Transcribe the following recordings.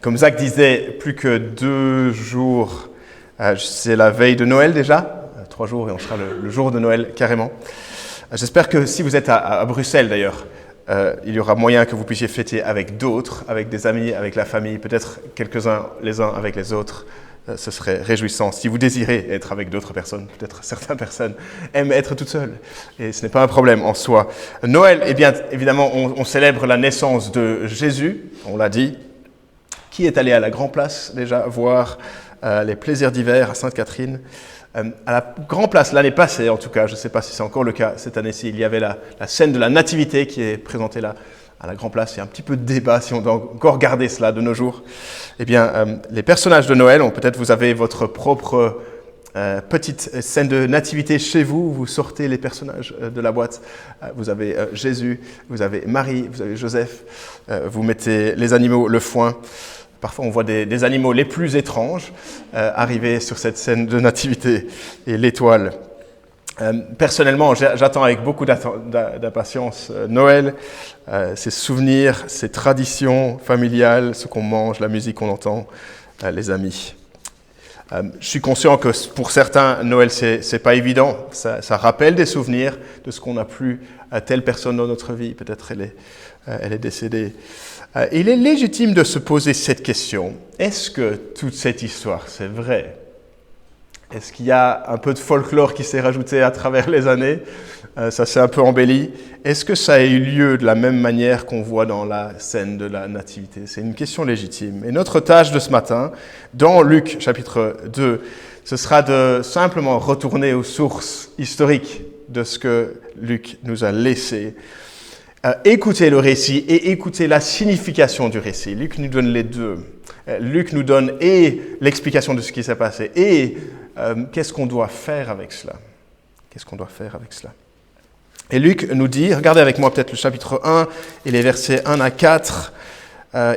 Comme Zach disait, plus que 2 jours, c'est la veille de Noël déjà, 3 jours et on sera le jour de Noël carrément. J'espère que si vous êtes à Bruxelles d'ailleurs, il y aura moyen que vous puissiez fêter avec d'autres, avec des amis, avec la famille, peut-être quelques-uns les uns avec les autres. Ce serait réjouissant. Si vous désirez être avec d'autres personnes, peut-être certaines personnes aiment être toutes seules, et ce n'est pas un problème en soi. Noël, eh bien, évidemment, on célèbre la naissance de Jésus, on l'a dit. Qui est allé à la Grand Place déjà voir les plaisirs d'hiver à Sainte-Catherine? À la Grand Place, l'année passée en tout cas, je ne sais pas si c'est encore le cas cette année-ci, il y avait la scène de la Nativité qui est présentée là. À la Grand Place, il y a un petit peu de débat si on doit encore garder cela de nos jours. Eh bien, les personnages de Noël, peut-être vous avez votre propre petite scène de nativité chez vous, vous sortez les personnages de la boîte. Vous avez Jésus, vous avez Marie, vous avez Joseph, vous mettez les animaux, le foin. Parfois, on voit des animaux les plus étranges arriver sur cette scène de nativité et l'étoile. Personnellement, j'attends avec beaucoup d'impatience Noël, ses souvenirs, ses traditions familiales, ce qu'on mange, la musique qu'on entend, les amis. Je suis conscient que pour certains, Noël, c'est pas évident. Ça rappelle des souvenirs de ce qu'on n'a plus à telle personne dans notre vie. Peut-être elle est décédée. Il est légitime de se poser cette question. Est-ce que toute cette histoire, c'est vrai ? Est-ce qu'il y a un peu de folklore qui s'est rajouté à travers les années ? Ça s'est un peu embelli. Est-ce que ça a eu lieu de la même manière qu'on voit dans la scène de la Nativité ? C'est une question légitime. Et notre tâche de ce matin, dans Luc chapitre 2, ce sera de simplement retourner aux sources historiques de ce que Luc nous a laissé. Écouter le récit et écouter la signification du récit. Luc nous donne les deux. Luc nous donne et l'explication de ce qui s'est passé et qu'est-ce qu'on doit faire avec cela. Qu'est-ce qu'on doit faire avec cela. Et Luc nous dit, regardez avec moi peut-être le chapitre 1 et les versets 1 à 4,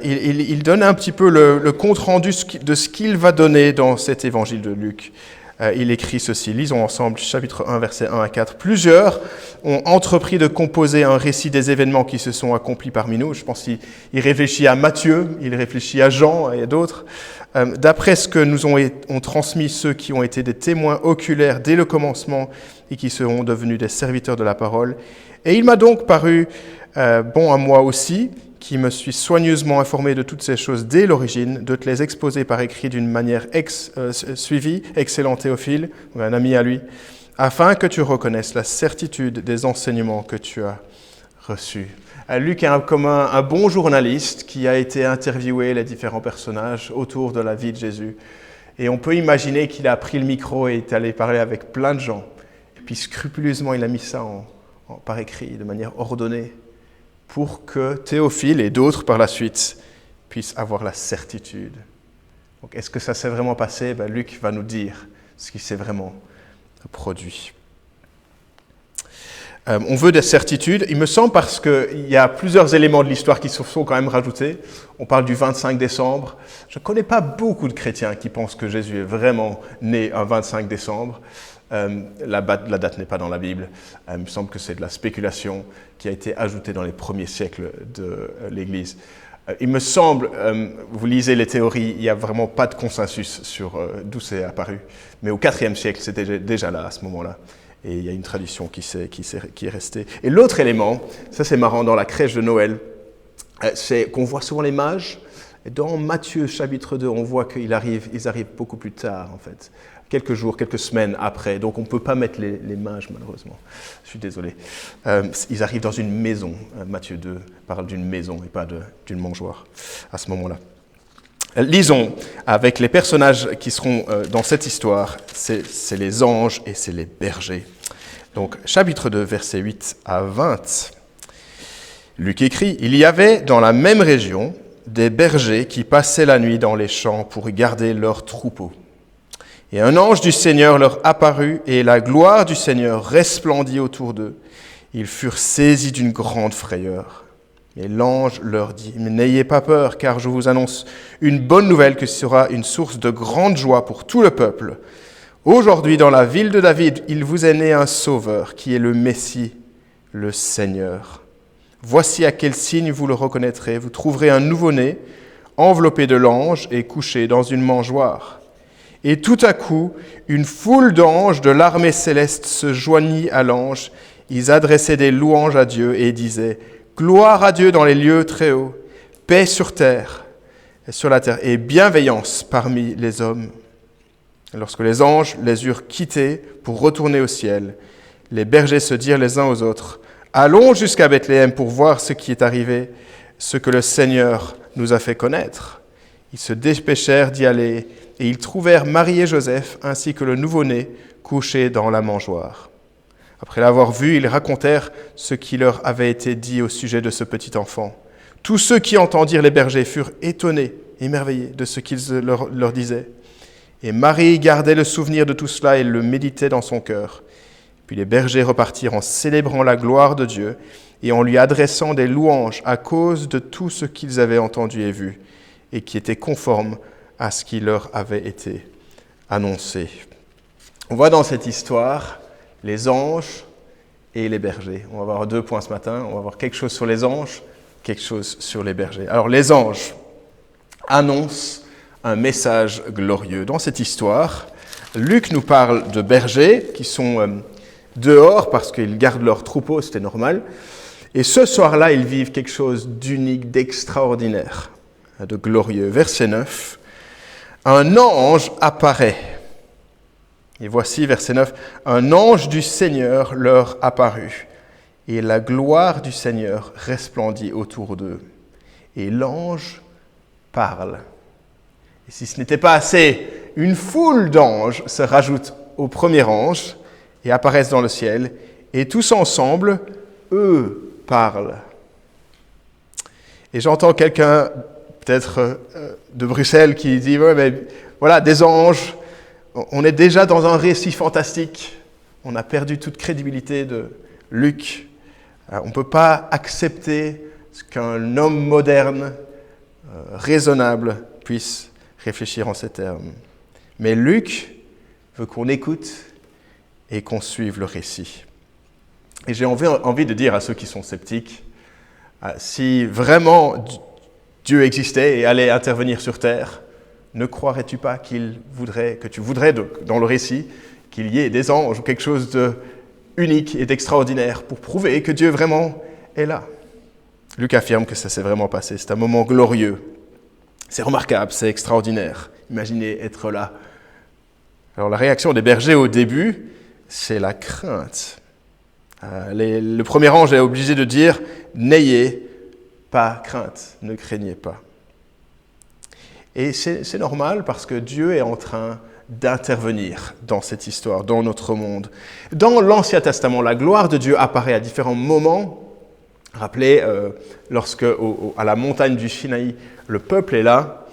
il donne un petit peu le compte-rendu de ce qu'il va donner dans cet évangile de Luc. Il écrit ceci, lisons ensemble chapitre 1, versets 1 à 4. Plusieurs ont entrepris de composer un récit des événements qui se sont accomplis parmi nous. Je pense qu'il réfléchit à Matthieu, il réfléchit à Jean et à d'autres. D'après ce que nous ont transmis ceux qui ont été des témoins oculaires dès le commencement et qui seront devenus des serviteurs de la parole. Et il m'a donc paru bon à moi aussi, qui me suis soigneusement informé de toutes ces choses dès l'origine, de te les exposer par écrit d'une manière suivie, excellent Théophile, un ami à lui, afin que tu reconnaisses la certitude des enseignements que tu as reçus. Luc est comme un bon journaliste qui a été interviewé les différents personnages autour de la vie de Jésus. Et on peut imaginer qu'il a pris le micro et est allé parler avec plein de gens. Et puis scrupuleusement, il a mis ça par écrit, de manière ordonnée, pour que Théophile et d'autres par la suite puissent avoir la certitude. Donc, est-ce que ça s'est vraiment passé ? Luc va nous dire ce qui s'est vraiment produit. On veut des certitudes, il me semble, parce qu'il y a plusieurs éléments de l'histoire qui se sont quand même rajoutés. On parle du 25 décembre. Je ne connais pas beaucoup de chrétiens qui pensent que Jésus est vraiment né un 25 décembre. La date n'est pas dans la Bible. Il me semble que c'est de la spéculation qui a été ajoutée dans les premiers siècles de l'Église. Il me semble, vous lisez les théories, il n'y a vraiment pas de consensus sur d'où c'est apparu. Mais au IVe siècle, c'était déjà là à ce moment-là. Et il y a une tradition qui est restée. Et l'autre élément, ça c'est marrant, dans la crèche de Noël, c'est qu'on voit souvent les mages. Et dans Matthieu chapitre 2, on voit qu'ils arrivent beaucoup plus tard en fait. Quelques jours, quelques semaines après. Donc on ne peut pas mettre les mages malheureusement. Je suis désolé. Ils arrivent dans une maison. Matthieu 2 parle d'une maison et pas d'une mangeoire à ce moment-là. Lisons avec les personnages qui seront dans cette histoire. C'est les anges et c'est les bergers. Donc chapitre 2, versets 8 à 20. Luc écrit, « Il y avait dans la même région des bergers qui passaient la nuit dans les champs pour y garder leurs troupeaux. Et un ange du Seigneur leur apparut, et la gloire du Seigneur resplendit autour d'eux. Ils furent saisis d'une grande frayeur. Et l'ange leur dit, « N'ayez pas peur, car je vous annonce une bonne nouvelle qui sera une source de grande joie pour tout le peuple. Aujourd'hui, dans la ville de David, il vous est né un sauveur, qui est le Messie, le Seigneur. Voici à quel signe vous le reconnaîtrez. Vous trouverez un nouveau-né enveloppé de l'ange et couché dans une mangeoire. Et tout à coup, une foule d'anges de l'armée céleste se joignit à l'ange. Ils adressaient des louanges à Dieu et disaient « Gloire à Dieu dans les lieux très hauts, paix sur la terre et bienveillance parmi les hommes. » Lorsque les anges les eurent quittés pour retourner au ciel, les bergers se dirent les uns aux autres « Allons jusqu'à Bethléem pour voir ce qui est arrivé, ce que le Seigneur nous a fait connaître. » Ils se dépêchèrent d'y aller et ils trouvèrent Marie et Joseph ainsi que le nouveau-né couchés dans la mangeoire. Après l'avoir vu, ils racontèrent ce qui leur avait été dit au sujet de ce petit enfant. Tous ceux qui entendirent les bergers furent étonnés, émerveillés de ce qu'ils leur disaient. Et Marie gardait le souvenir de tout cela et le méditait dans son cœur. Puis les bergers repartirent en célébrant la gloire de Dieu et en lui adressant des louanges à cause de tout ce qu'ils avaient entendu et vu, et qui était conforme à ce qui leur avait été annoncé. On voit dans cette histoire les anges et les bergers. On va voir 2 points ce matin. On va voir quelque chose sur les anges, quelque chose sur les bergers. Alors les anges annoncent un message glorieux. Dans cette histoire, Luc nous parle de bergers qui sont dehors parce qu'ils gardent leur troupeau, c'était normal. Et ce soir-là, ils vivent quelque chose d'unique, d'extraordinaire, de glorieux. Verset 9, un ange apparaît. Et voici, verset 9, un ange du Seigneur leur apparut, et la gloire du Seigneur resplendit autour d'eux. Et l'ange parle. Et si ce n'était pas assez, une foule d'anges se rajoute au premier ange et apparaissent dans le ciel, et tous ensemble, eux parlent. Et j'entends quelqu'un, peut-être de Bruxelles, qui dit « Ouais, mais voilà, des anges, on est déjà dans un récit fantastique, on a perdu toute crédibilité de Luc. On ne peut pas accepter ce qu'un homme moderne, raisonnable, puisse réfléchir en ces termes. Mais Luc veut qu'on écoute et qu'on suive le récit. Et j'ai envie de dire à ceux qui sont sceptiques, si vraiment Dieu existait et allait intervenir sur terre, ne croirais-tu pas que tu voudrais, dans le récit, qu'il y ait des anges ou quelque chose d'unique et d'extraordinaire pour prouver que Dieu vraiment est là? Luc affirme que ça s'est vraiment passé. C'est un moment glorieux. C'est remarquable, c'est extraordinaire. Imaginez être là. Alors la réaction des bergers au début, c'est la crainte. Le premier ange est obligé de dire « N'ayez pas crainte, ne craignez pas ». Et c'est normal parce que Dieu est en train d'intervenir dans cette histoire, dans notre monde. Dans l'Ancien Testament, la gloire de Dieu apparaît à différents moments. Rappelez, lorsque à la montagne du Sinaï, le peuple est là,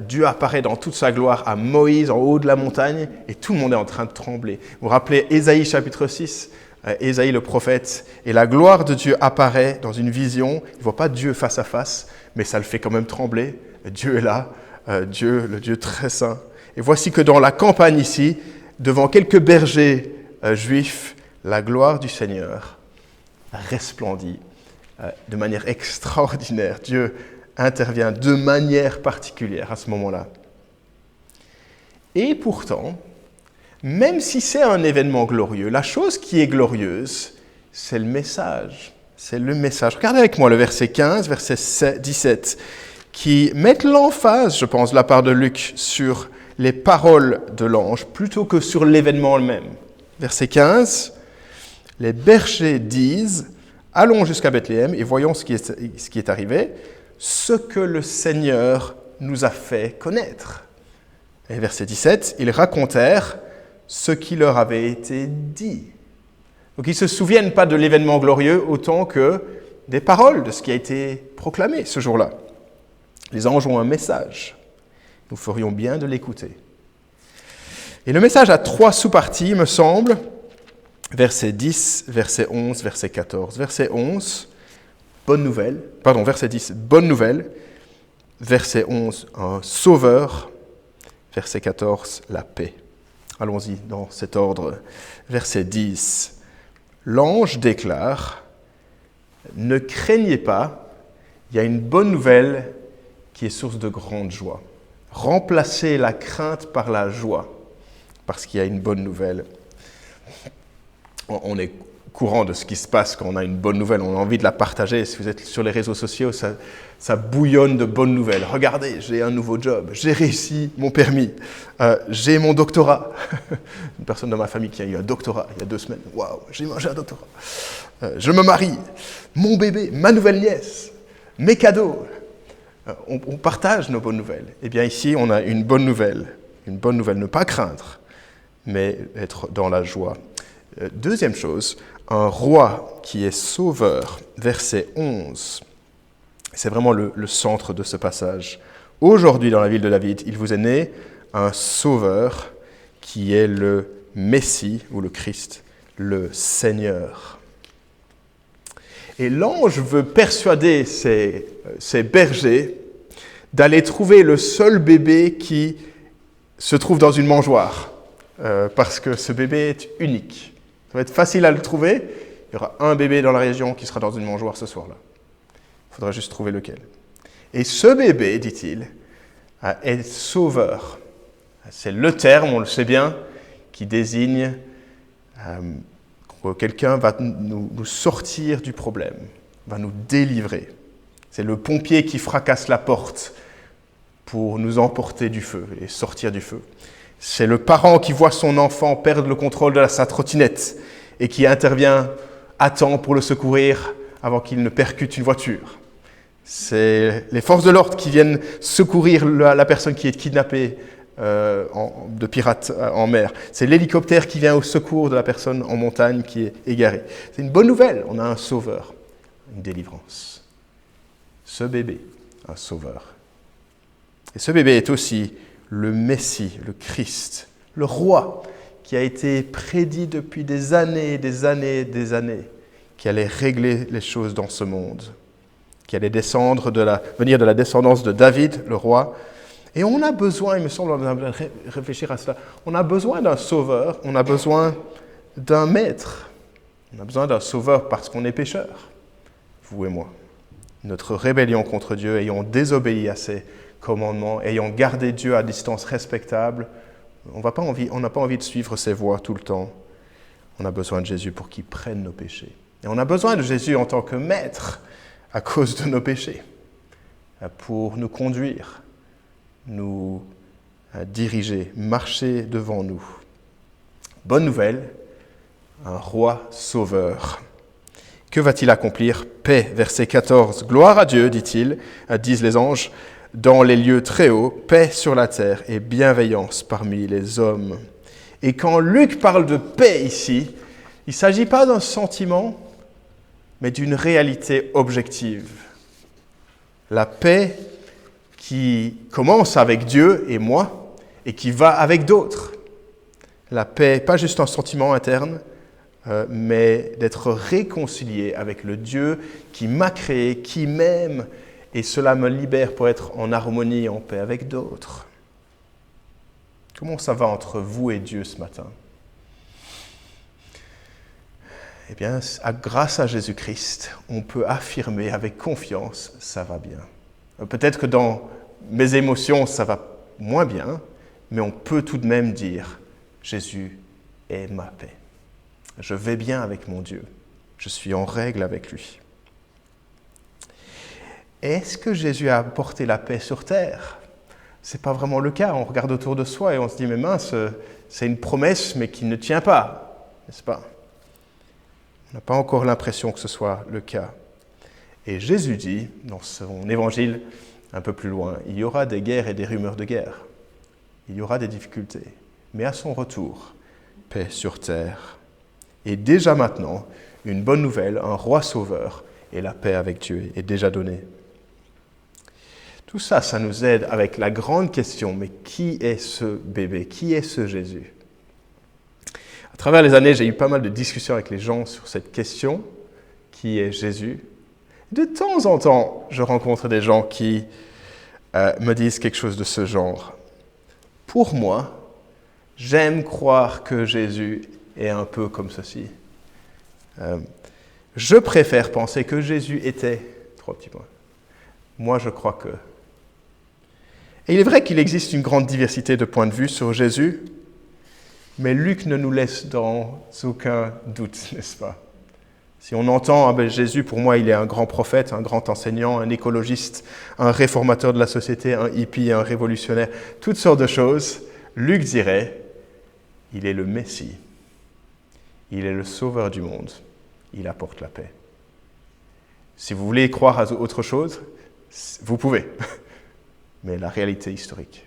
Dieu apparaît dans toute sa gloire à Moïse en haut de la montagne et tout le monde est en train de trembler. Vous vous rappelez Ésaïe chapitre 6, Ésaïe le prophète, et la gloire de Dieu apparaît dans une vision. Il ne voit pas Dieu face à face, mais ça le fait quand même trembler. Dieu est là. Dieu, le Dieu très saint. Et voici que dans la campagne ici, devant quelques bergers juifs, la gloire du Seigneur resplendit de manière extraordinaire. Dieu intervient de manière particulière à ce moment-là. Et pourtant, même si c'est un événement glorieux, la chose qui est glorieuse, c'est le message. C'est le message. Regardez avec moi le verset 15, verset 17. Qui mettent l'emphase, je pense, de la part de Luc, sur les paroles de l'ange, plutôt que sur l'événement lui-même. Verset 15, les bergers disent « Allons jusqu'à Bethléem et voyons ce qui est arrivé, ce que le Seigneur nous a fait connaître. » Et verset 17, ils racontèrent ce qui leur avait été dit. Donc ils ne se souviennent pas de l'événement glorieux autant que des paroles de ce qui a été proclamé ce jour-là. Les anges ont un message. Nous ferions bien de l'écouter. Et le message a 3 sous-parties, me semble. Verset 10, verset 11, verset 14. Verset 11, verset 10, bonne nouvelle. Verset 11, un sauveur. Verset 14, la paix. Allons-y dans cet ordre. Verset 10, l'ange déclare « Ne craignez pas, il y a une bonne nouvelle qui est source de grande joie. Remplacer la crainte par la joie, parce qu'il y a une bonne nouvelle. On est courant de ce qui se passe quand on a une bonne nouvelle, on a envie de la partager. Si vous êtes sur les réseaux sociaux, ça bouillonne de bonnes nouvelles. Regardez, j'ai un nouveau job, j'ai réussi mon permis, j'ai mon doctorat. Une personne de ma famille qui a eu un doctorat il y a 2 semaines. Waouh, j'ai mangé un doctorat. Je me marie, mon bébé, ma nouvelle nièce, mes cadeaux. On partage nos bonnes nouvelles. Eh bien ici, on a une bonne nouvelle, ne pas craindre, mais être dans la joie. Deuxième chose, un roi qui est sauveur, verset 11. C'est vraiment le centre de ce passage. Aujourd'hui, dans la ville de David, il vous est né un sauveur qui est le Messie ou le Christ, le Seigneur. Et l'ange veut persuader ces bergers d'aller trouver le seul bébé qui se trouve dans une mangeoire, parce que ce bébé est unique. Ça va être facile à le trouver. Il y aura un bébé dans la région qui sera dans une mangeoire ce soir-là. Il faudra juste trouver lequel. Et ce bébé, dit-il, est sauveur. C'est le terme, on le sait bien, qui désigne que quelqu'un va nous sortir du problème, va nous délivrer. C'est le pompier qui fracasse la porte pour nous emporter du feu et sortir du feu. C'est le parent qui voit son enfant perdre le contrôle de sa trottinette et qui intervient à temps pour le secourir avant qu'il ne percute une voiture. C'est les forces de l'ordre qui viennent secourir la personne qui est kidnappée de pirates en mer. C'est l'hélicoptère qui vient au secours de la personne en montagne qui est égarée. C'est une bonne nouvelle, on a un sauveur, une délivrance. Ce bébé, un sauveur. Et ce bébé est aussi le Messie, le Christ, le roi qui a été prédit depuis des années, qui allait régler les choses dans ce monde, qui allait venir de la descendance de David, le roi. Et on a besoin, il me semble, on a besoin de réfléchir à cela, on a besoin d'un sauveur, on a besoin d'un maître. On a besoin d'un sauveur parce qu'on est pécheurs, vous et moi. Notre rébellion contre Dieu, ayant désobéi à ses commandements, ayant gardé Dieu à distance respectable, on n'a pas envie de suivre ses voies tout le temps. On a besoin de Jésus pour qu'il prenne nos péchés. Et on a besoin de Jésus en tant que maître à cause de nos péchés, pour nous conduire, nous diriger, marcher devant nous. Bonne nouvelle, un roi sauveur. Que va-t-il accomplir? Paix, verset 14. Gloire à Dieu, dit-il, disent les anges, dans les lieux très hauts, paix sur la terre et bienveillance parmi les hommes. Et quand Luc parle de paix ici, il ne s'agit pas d'un sentiment, mais d'une réalité objective. La paix qui commence avec Dieu et moi, et qui va avec d'autres. La paix, pas juste un sentiment interne, mais d'être réconcilié avec le Dieu qui m'a créé, qui m'aime, et cela me libère pour être en harmonie, en paix avec d'autres. Comment ça va entre vous et Dieu ce matin? Eh bien, grâce à Jésus-Christ, on peut affirmer avec confiance, ça va bien. Peut-être que dans mes émotions, ça va moins bien, mais on peut tout de même dire, Jésus est ma paix. Je vais bien avec mon Dieu. Je suis en règle avec lui. Est-ce que Jésus a apporté la paix sur terre? Ce n'est pas vraiment le cas. On regarde autour de soi et on se dit, mais mince, c'est une promesse, mais qui ne tient pas, n'est-ce pas? On n'a pas encore l'impression que ce soit le cas. Et Jésus dit, dans son évangile un peu plus loin, il y aura des guerres et des rumeurs de guerre. Il y aura des difficultés. Mais à son retour, paix sur terre. Et déjà maintenant, une bonne nouvelle, un roi sauveur, et la paix avec Dieu est déjà donnée. Tout ça, ça nous aide avec la grande question, mais qui est ce bébé? Qui est ce Jésus? À travers les années, j'ai eu pas mal de discussions avec les gens sur cette question, qui est Jésus? De temps en temps, je rencontre des gens qui me disent quelque chose de ce genre. Pour moi, j'aime croire que Jésus est un peu comme ceci. Je préfère penser que Jésus était... 3 petits points. Moi, je crois que... Et il est vrai qu'il existe une grande diversité de points de vue sur Jésus, mais Luc ne nous laisse dans aucun doute, n'est-ce pas? Si on entend Jésus, pour moi, il est un grand prophète, un grand enseignant, un écologiste, un réformateur de la société, un hippie, un révolutionnaire, toutes sortes de choses, Luc dirait, il est le Messie, il est le sauveur du monde, il apporte la paix. Si vous voulez croire à autre chose, vous pouvez. Mais la réalité historique,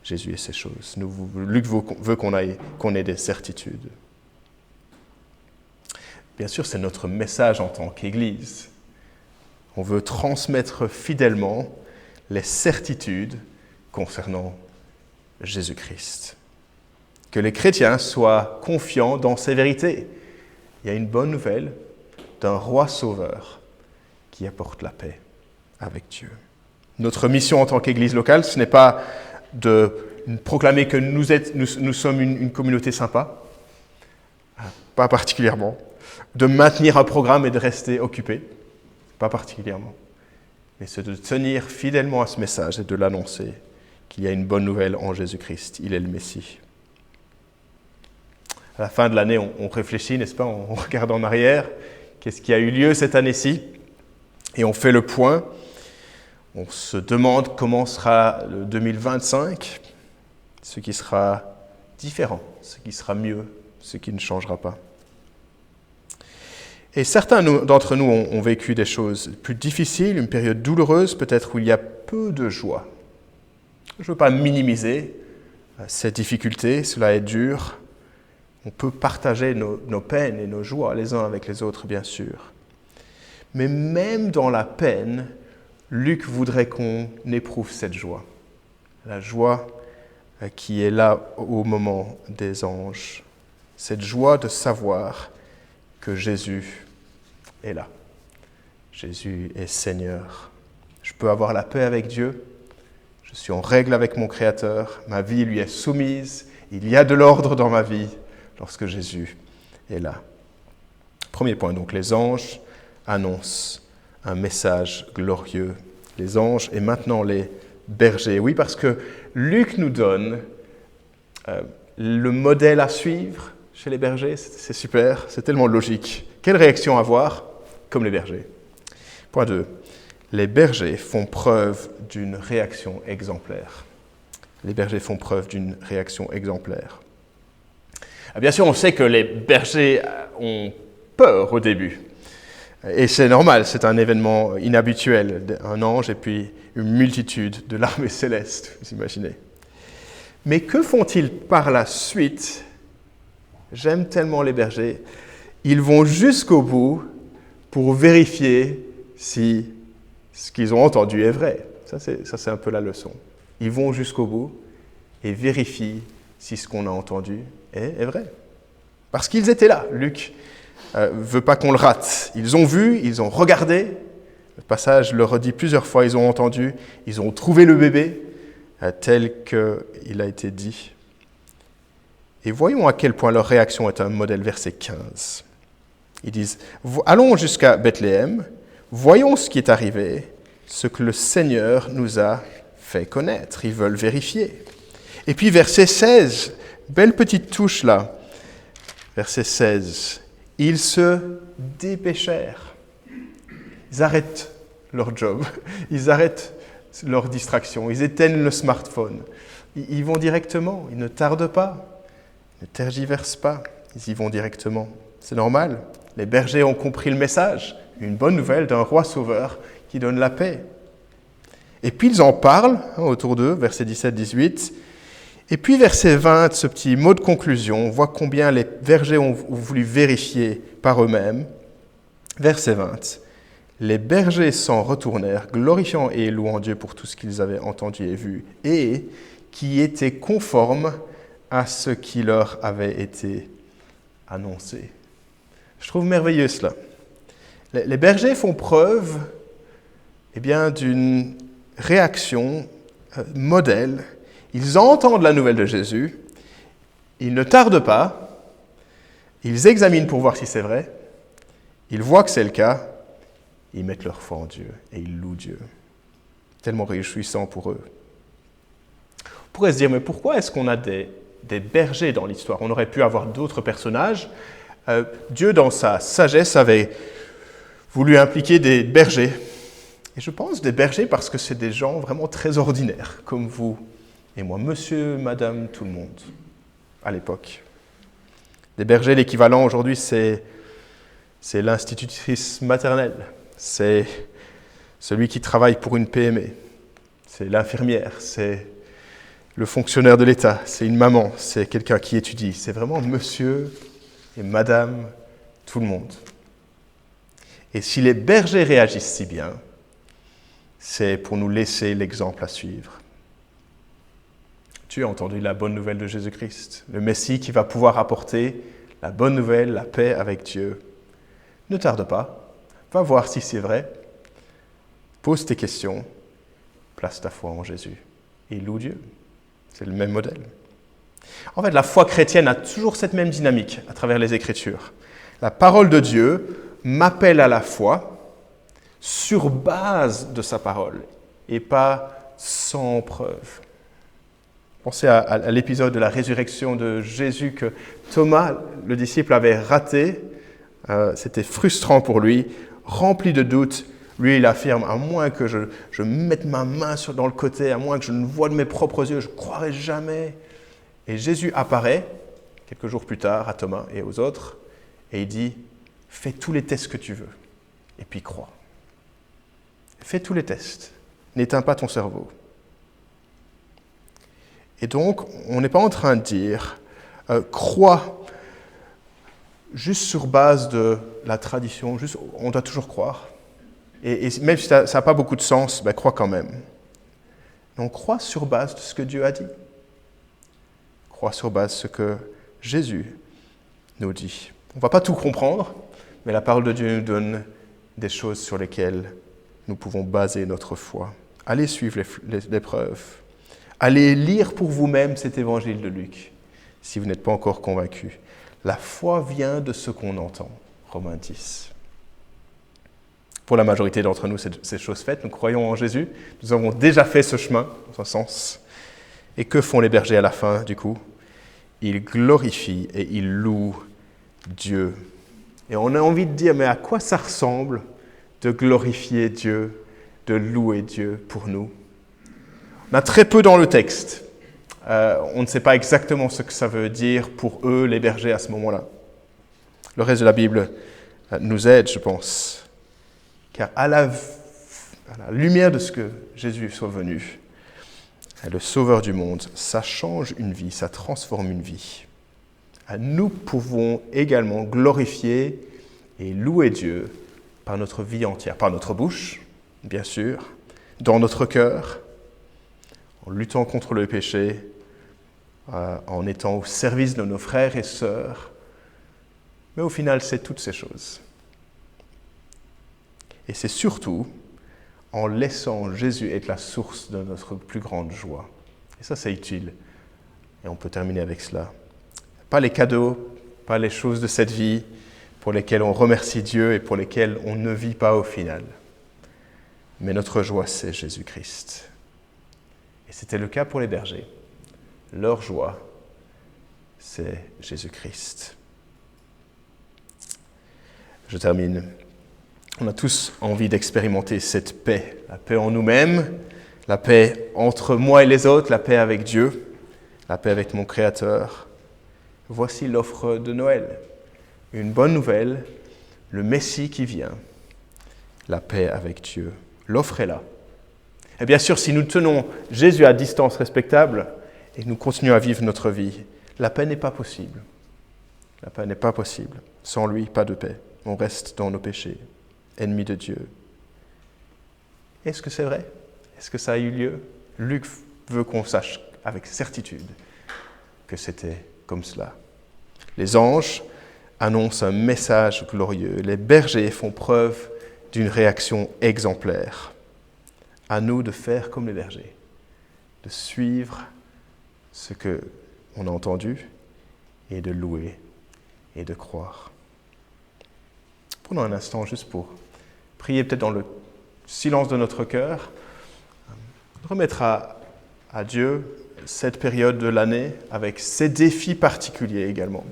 Jésus est ces choses. Luc veut qu'on ait des certitudes. Bien sûr, c'est notre message en tant qu'Église. On veut transmettre fidèlement les certitudes concernant Jésus-Christ. Que les chrétiens soient confiants dans ces vérités. Il y a une bonne nouvelle d'un roi sauveur qui apporte la paix avec Dieu. Notre mission en tant qu'Église locale, ce n'est pas de proclamer que nous sommes une communauté sympa, pas particulièrement, de maintenir un programme et de rester occupé, pas particulièrement, mais c'est de tenir fidèlement à ce message et de l'annoncer qu'il y a une bonne nouvelle en Jésus-Christ, il est le Messie. À la fin de l'année, on réfléchit, n'est-ce pas, on regarde en arrière, qu'est-ce qui a eu lieu cette année-ci, et on fait le point. On se demande comment sera le 2025, ce qui sera différent, ce qui sera mieux, ce qui ne changera pas. Et certains d'entre nous ont vécu des choses plus difficiles, une période douloureuse, peut-être où il y a peu de joie. Je ne veux pas minimiser ces difficultés, cela est dur. On peut partager nos peines et nos joies les uns avec les autres, bien sûr. Mais même dans la peine, Luc voudrait qu'on éprouve cette joie. La joie qui est là au moment des anges. Cette joie de savoir que Jésus est là. Jésus est Seigneur. Je peux avoir la paix avec Dieu. Je suis en règle avec mon Créateur. Ma vie lui est soumise. Il y a de l'ordre dans ma vie lorsque Jésus est là. Premier point, donc les anges annoncent un message glorieux. Les anges et maintenant les bergers. Oui, parce que Luc nous donne le modèle à suivre chez les bergers. C'est super, c'est tellement logique. Quelle réaction avoir comme les bergers? Point 2. Les bergers font preuve d'une réaction exemplaire. Les bergers font preuve d'une réaction exemplaire. Bien sûr, on sait que les bergers ont peur au début. Et c'est normal, c'est un événement inhabituel, un ange et puis une multitude de l'armée céleste, vous imaginez. Mais que font-ils par la suite? J'aime tellement les bergers. Ils vont jusqu'au bout pour vérifier si ce qu'ils ont entendu est vrai. Ça, c'est un peu la leçon. Ils vont jusqu'au bout et vérifient si ce qu'on a entendu est vrai. Parce qu'ils étaient là. Luc veut pas qu'on le rate. Ils ont vu, ils ont regardé. Le passage le redit plusieurs fois. Ils ont entendu, ils ont trouvé le bébé tel qu'il a été dit. Et voyons à quel point leur réaction est un modèle, verset 15. Ils disent « Allons jusqu'à Bethléem, voyons ce qui est arrivé, ce que le Seigneur nous a fait connaître. » Ils veulent vérifier. Et puis verset 16, belle petite touche là. Verset 16. Ils se dépêchèrent. Ils arrêtent leur job, ils arrêtent leur distraction, ils éteignent le smartphone. Ils vont directement, ils ne tardent pas, ils ne tergiversent pas, ils y vont directement. C'est normal, les bergers ont compris le message, une bonne nouvelle d'un roi sauveur qui donne la paix. Et puis ils en parlent autour d'eux, versets 17-18. Et puis verset 20, ce petit mot de conclusion, on voit combien les bergers ont voulu vérifier par eux-mêmes. Verset 20. Les bergers s'en retournèrent, glorifiant et louant Dieu pour tout ce qu'ils avaient entendu et vu, et qui était conforme à ce qui leur avait été annoncé. Je trouve merveilleux cela. Les bergers font preuve d'une réaction modèle. Ils entendent la nouvelle de Jésus, ils ne tardent pas, ils examinent pour voir si c'est vrai, ils voient que c'est le cas, ils mettent leur foi en Dieu et ils louent Dieu. Tellement réjouissant pour eux. pourrait se dire, mais pourquoi est-ce qu'on a des bergers dans l'histoire? On aurait pu avoir d'autres personnages. Dieu, dans sa sagesse, avait voulu impliquer des bergers. Et je pense des bergers parce que c'est des gens vraiment très ordinaires, comme vous et moi, monsieur, madame, tout le monde, à l'époque. Des bergers, l'équivalent aujourd'hui, c'est l'institutrice maternelle, c'est celui qui travaille pour une PME, c'est l'infirmière, c'est le fonctionnaire de l'État, c'est une maman, c'est quelqu'un qui étudie, c'est vraiment monsieur et madame, tout le monde. Et si les bergers réagissent si bien, c'est pour nous laisser l'exemple à suivre. Tu as entendu la bonne nouvelle de Jésus-Christ, le Messie qui va pouvoir apporter la bonne nouvelle, la paix avec Dieu. Ne tarde pas, va voir si c'est vrai, pose tes questions, place ta foi en Jésus et loue Dieu. C'est le même modèle. En fait, la foi chrétienne a toujours cette même dynamique à travers les Écritures. La parole de Dieu m'appelle à la foi sur base de sa parole et pas sans preuve. Pensez à l'épisode de la résurrection de Jésus que Thomas, le disciple, avait raté. C'était frustrant pour lui, rempli de doutes. Lui, il affirme, à moins que je mette ma main dans le côté, à moins que je ne voie de mes propres yeux, je ne croirai jamais. Et Jésus apparaît, quelques jours plus tard, à Thomas et aux autres, et il dit, fais tous les tests que tu veux, et puis crois. Fais tous les tests, n'éteins pas ton cerveau. Et donc, on n'est pas en train de dire, crois juste sur base de la tradition, juste, on doit toujours croire. Et même si ça n'a pas beaucoup de sens, ben, crois quand même. Donc, crois sur base de ce que Dieu a dit. Crois sur base de ce que Jésus nous dit. On ne va pas tout comprendre, mais la parole de Dieu nous donne des choses sur lesquelles nous pouvons baser notre foi. Allez suivre les preuves. Allez lire pour vous-même cet évangile de Luc, si vous n'êtes pas encore convaincu. La foi vient de ce qu'on entend. Romains 10. Pour la majorité d'entre nous, c'est chose faite. Nous croyons en Jésus. Nous avons déjà fait ce chemin, dans un sens. Et que font les bergers à la fin, du coup? Ils glorifient et ils louent Dieu. Et on a envie de dire, mais à quoi ça ressemble de glorifier Dieu, de louer Dieu pour nous? On a très peu dans le texte. On ne sait pas exactement ce que ça veut dire pour eux, les bergers, à ce moment-là. Le reste de la Bible nous aide, je pense. Car à la lumière de ce que Jésus soit venu, le Sauveur du monde, ça change une vie, ça transforme une vie. Nous pouvons également glorifier et louer Dieu par notre vie entière, par notre bouche, bien sûr, dans notre cœur, en luttant contre le péché, en étant au service de nos frères et sœurs. Mais au final, c'est toutes ces choses. Et c'est surtout en laissant Jésus être la source de notre plus grande joie. Et ça, c'est utile. Et on peut terminer avec cela. Pas les cadeaux, pas les choses de cette vie pour lesquelles on remercie Dieu et pour lesquelles on ne vit pas au final. Mais notre joie, c'est Jésus-Christ. Et c'était le cas pour les bergers. Leur joie, c'est Jésus-Christ. Je termine. On a tous envie d'expérimenter cette paix, la paix en nous-mêmes, la paix entre moi et les autres, la paix avec Dieu, la paix avec mon Créateur. Voici l'offre de Noël. Une bonne nouvelle, le Messie qui vient, la paix avec Dieu. L'offre est là. Et bien sûr, si nous tenons Jésus à distance respectable et que nous continuons à vivre notre vie, la paix n'est pas possible. La paix n'est pas possible. Sans lui, pas de paix. On reste dans nos péchés, ennemis de Dieu. Est-ce que c'est vrai? Est-ce que ça a eu lieu? Luc veut qu'on sache avec certitude que c'était comme cela. Les anges annoncent un message glorieux. Les bergers font preuve d'une réaction exemplaire. À nous de faire comme les bergers, de suivre ce qu'on a entendu et de louer et de croire. Prenons un instant juste pour prier peut-être dans le silence de notre cœur, remettre à Dieu cette période de l'année avec ses défis particuliers également.